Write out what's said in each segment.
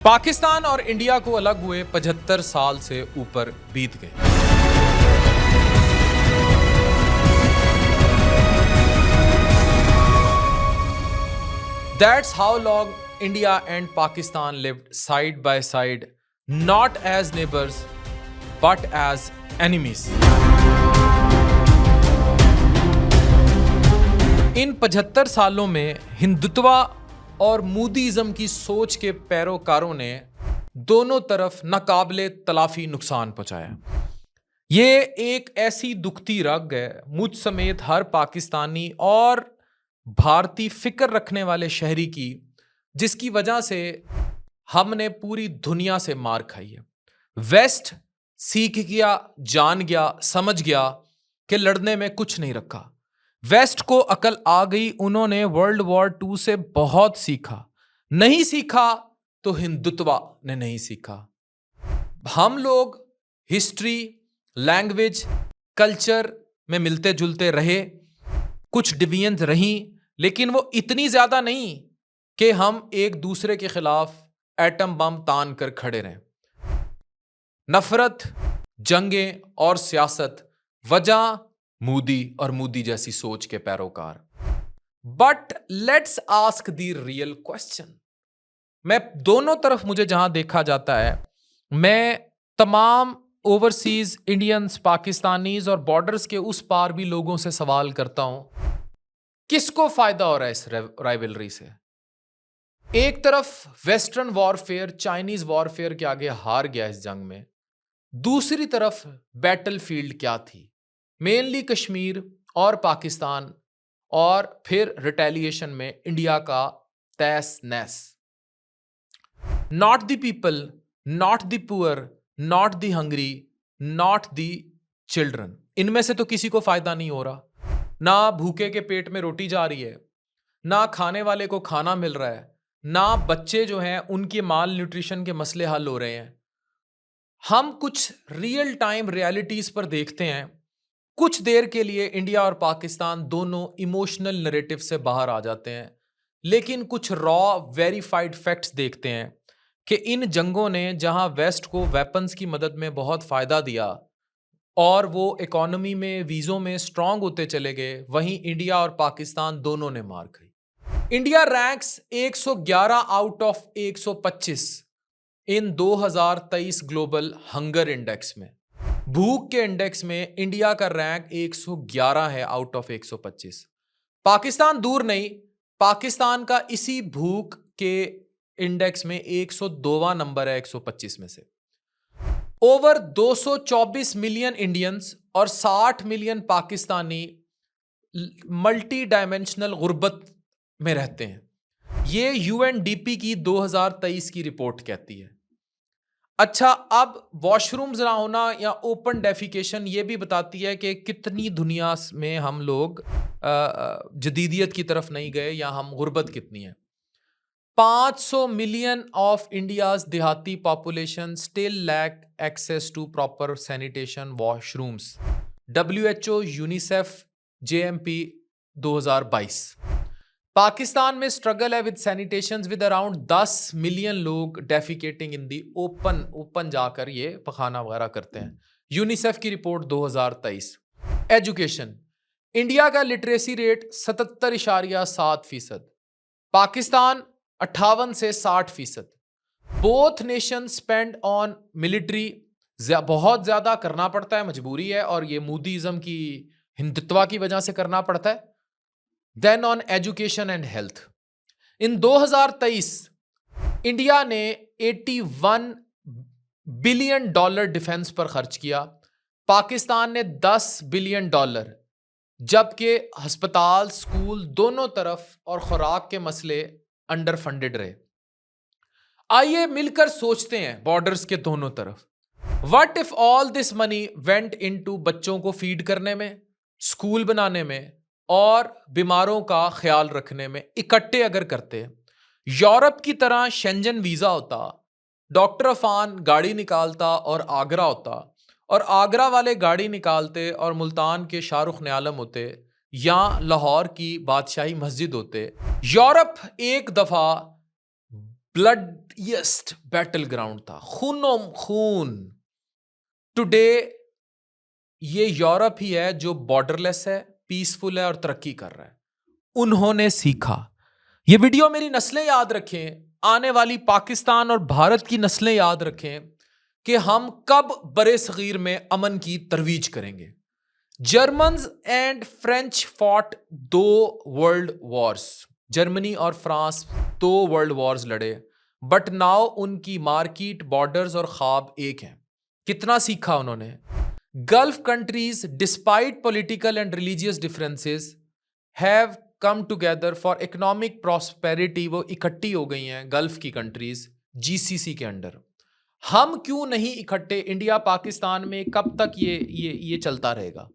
पाकिस्तान और इंडिया को अलग हुए 75 साल से ऊपर बीत गए। That's how long India and Pakistan lived side by side, not as neighbors, but as enemies. इन 75 सालों में हिंदुत्व और मोदीइज्म की सोच के पैरोकारों ने दोनों तरफ नाकाबिले तलाफी नुकसान पहुंचाया। ये एक ऐसी दुखती रग है मुझ समेत हर पाकिस्तानी और भारतीय फिक्र रखने वाले शहरी की, जिसकी वजह से हमने पूरी दुनिया से मार खाई है। वेस्ट सीख गया, जान गया, समझ गया कि लड़ने में कुछ नहीं रखा। वेस्ट को अकल आ गई, उन्होंने वर्ल्ड वॉर 2 से बहुत सीखा। नहीं सीखा तो हिंदुत्व ने नहीं सीखा। हम लोग हिस्ट्री, लैंग्वेज, कल्चर में मिलते जुलते रहे, कुछ डिवीजन्स रहीं, लेकिन वो इतनी ज्यादा नहीं कि हम एक दूसरे के खिलाफ एटम बम तान कर खड़े रहें। नफरत, जंगें और सियासत वजह मोदी और मोदी जैसी सोच के पैरोकार। But let's ask the real question. मैं दोनों तरफ, मुझे जहां देखा जाता है, मैं तमाम ओवरसीज इंडियंस, पाकिस्तानीज और बॉर्डर्स के उस पार भी लोगों से सवाल करता हूं, किसको फायदा हो रहा है इस राइवलरी से? एक तरफ वेस्टर्न वॉरफेयर, चाइनीज वॉरफेयर के आगे हार गया इस जंग में। दूसरी तरफ बैटलफील्ड क्या थी? मेनली कश्मीर और पाकिस्तान, और फिर रिटेलिएशन में इंडिया का तैस नैस। Not the people, not the poor, not the hungry, not the children. इनमें से तो किसी को फायदा नहीं हो रहा। ना भूखे के पेट में रोटी जा रही है, ना खाने वाले को खाना मिल रहा है, ना बच्चे जो हैं उनके माल न्यूट्रिशन के मसले हल हो रहे हैं। हम कुछ रियल टाइम रियलिटीज पर देखते हैं। कुछ देर के लिए इंडिया और पाकिस्तान दोनों इमोशनल नैरेटिव से बाहर आ जाते हैं, लेकिन कुछ रॉ वेरीफाइड फैक्ट्स देखते हैं कि इन जंगों ने जहां वेस्ट को वेपन्स की मदद में बहुत फायदा दिया और वो इकोनॉमी में, वीज़ों में स्ट्रांग होते चले गए, वहीं इंडिया और पाकिस्तान दोनों ने मार खाई। India ranks 111 out of 125 in 2023 global hunger index में। भूख के इंडेक्स में इंडिया का रैंक 111 है आउट ऑफ 125। पाकिस्तान दूर नहीं, पाकिस्तान का इसी भूख के इंडेक्स में 102वां नंबर है 125 में से। ओवर 224 मिलियन इंडियंस और 60 मिलियन पाकिस्तानी मल्टी डायमेंशनल गुर्बत में रहते हैं। ये यूएनडीपी की 2023 की रिपोर्ट कहती है। अच्छा, अब वॉशरूम्स ना होना या ओपन डेफिकेशन ये भी बताती है कि कितनी दुनिया में हम लोग जदीदियत की तरफ नहीं गए, या हम गुर्बत कितनी है। 500 मिलियन ऑफ इंडियाज देहाती population still lack access to proper sanitation washrooms. WHO, UNICEF, JMP 2022। Pakistan में स्ट्रगल है with sanitation with around 10 million लोग डेफिकेटिंग इन दी ओपन जाकर ये पखाना वगैरह करते हैं। यूनिसेफ की रिपोर्ट 2023। एजुकेशन, इंडिया का लिटरेसी रेट 77.7%, पाकिस्तान 58 से 60%। Both nation spend on military, बहुत ज्यादा करना पड़ता है, मजबूरी है, और ये मोदीइज्म की हिंदुत्व की वजह से करना पड़ता है। Then on education and health. In 2023 India ने $81 बिलियन डिफेंस पर खर्च किया, पाकिस्तान ने $10 बिलियन, जबकि अस्पताल, स्कूल दोनों तरफ और खुराक के मसले अंडर फंडेड रहे। आइए मिलकर सोचते हैं बॉर्डर्स के दोनों तरफ, what if all this money went into बच्चों को फीड करने में, स्कूल बनाने में और बीमारों का ख्याल रखने में इकट्ठे अगर करते। यूरोप की तरह शेंजन वीजा होता, डॉक्टर अफान गाड़ी निकालता और आगरा होता, और आगरा वाले गाड़ी निकालते और मुल्तान के शाहरुख ने आलम होते, या लाहौर की बादशाही मस्जिद होते। यूरोप एक दफा ब्लडीएस्ट बैटल ग्राउंड था, खूनो खून। टुडे ये यूरोप ही है जो बॉर्डरलेस है, पीसफुल है और तरक्की कर रहा है। उन्होंने सीखा। ये वीडियो मेरी नस्लें याद रखें, आने वाली पाकिस्तान और भारत की नस्लें याद रखें कि हम कब बड़े सगीर में अमन की तरवीज करेंगे। Germans and French fought 2 world Wars. Germany और फ्रांस 2 वर्ल्ड वॉर्स लड़े, बट नाउ उनकी मार्केट, बॉर्डर्स और ख्वाब एक हैं। कितना सीखा उन्होंने। Gulf countries despite political and religious differences have come together for economic prosperity. वो इकट्ठी हो गई हैं गल्फ की कंट्रीज जीसीसी के अंडर। हम क्यों नहीं इकट्ठे? इंडिया पाकिस्तान में कब तक ये चलता रहेगा?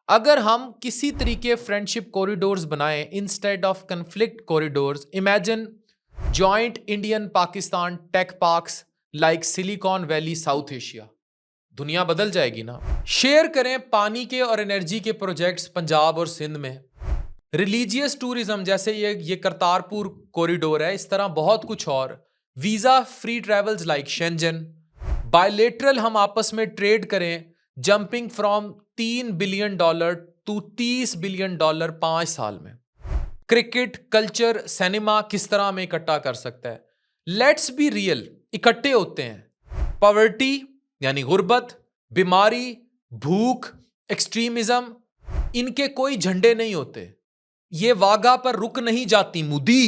अगर हम किसी तरीके फ्रेंडशिप कॉरिडोर्स बनाएं instead of conflict corridors. Imagine joint Indian Pakistan tech parks like Silicon Valley South Asia. दुनिया बदल जाएगी ना। शेयर करें पानी के और एनर्जी के प्रोजेक्ट्स पंजाब और सिंध में। रिलीजियस टूरिज्म जैसे ये करतारपुर कॉरिडोर है, इस तरह बहुत कुछ और। Visa free travels like Schengen. Bilateral हम आपस में ट्रेड करें, jumping from $3 billion to $30 billion 5 साल में। क्रिकेट, कल्चर, सिनेमा किस तरह में इकट्ठा कर सकता है। लेट्स बी रियल, इकट्ठे होते हैं। पॉवर्टी यानी गुर्बत, बीमारी, भूख, एक्सट्रीमिज्म, इनके कोई झंडे नहीं होते। ये वागा पर रुक नहीं जाती मुदी।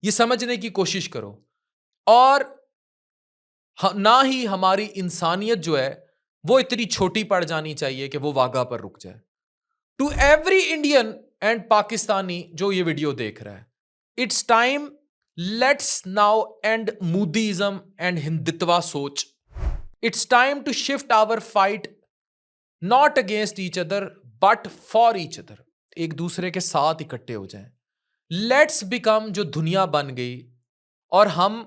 ये समझने की कोशिश करो। और ना ही हमारी इंसानियत जो है वो इतनी छोटी पड़ जानी चाहिए कि वो वागा पर रुक जाए। To every Indian and Pakistani जो ये वीडियो देख रहा है, it's time, let's now end Modiism and Hindutva सोच। It's time to shift our fight not against each other but for each other. एक दूसरे के साथ इकट्ठे हो जाएं। लेट्स बिकम, जो दुनिया बन गई, और हम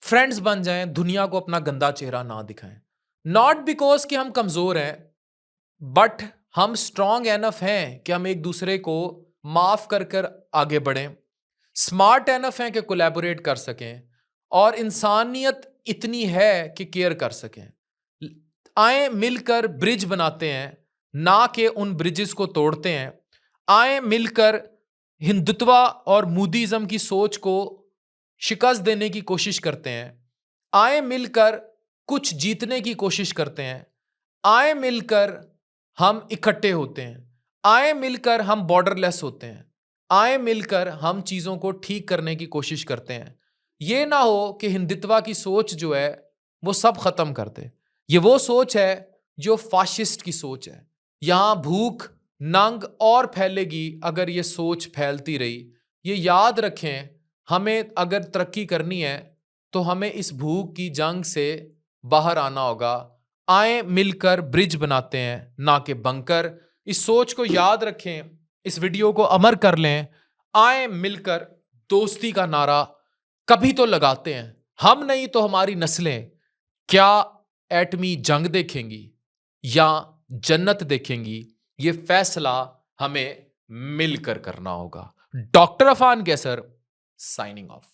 फ्रेंड्स बन जाएं, दुनिया को अपना गंदा चेहरा ना दिखाएं। नॉट बिकॉज कि हम कमजोर हैं, बट हम स्ट्रांग एनफ हैं कि हम एक दूसरे को माफ कर कर आगे बढ़ें। स्मार्ट एनफ हैं कि कोलैबोरेट कर सकें, और इंसानियत इतनी है कि केयर कर सकें। आए मिलकर ब्रिज बनाते हैं, ना कि उन ब्रिजेस को तोड़ते हैं। आए मिलकर हिंदुत्वा और मोदीइज्म की सोच को शिकस्त देने की कोशिश करते हैं। आए मिलकर कुछ जीतने की कोशिश करते हैं। आए मिलकर हम इकट्ठे होते हैं। आए मिलकर हम बॉर्डरलेस होते हैं। आए मिलकर हम चीज़ों को ठीक करने की कोशिश करते हैं। ये ना हो कि हिंदुत्वा की सोच जो है वो सब खत्म कर दे। ये वो सोच है जो फाशिस्ट की सोच है। यहाँ भूख, नंग और फैलेगी अगर ये सोच फैलती रही। ये याद रखें, हमें अगर तरक्की करनी है तो हमें इस भूख की जंग से बाहर आना होगा। आए मिलकर ब्रिज बनाते हैं, ना कि बंकर। इस सोच को याद रखें, इस वीडियो को अमर कर लें। आए मिलकर दोस्ती का नारा कभी तो लगाते हैं। हम नहीं तो हमारी नस्लें क्या एटमी जंग देखेंगी या जन्नत देखेंगी, ये फैसला हमें मिलकर करना होगा। डॉक्टर अफान कैसर साइनिंग ऑफ।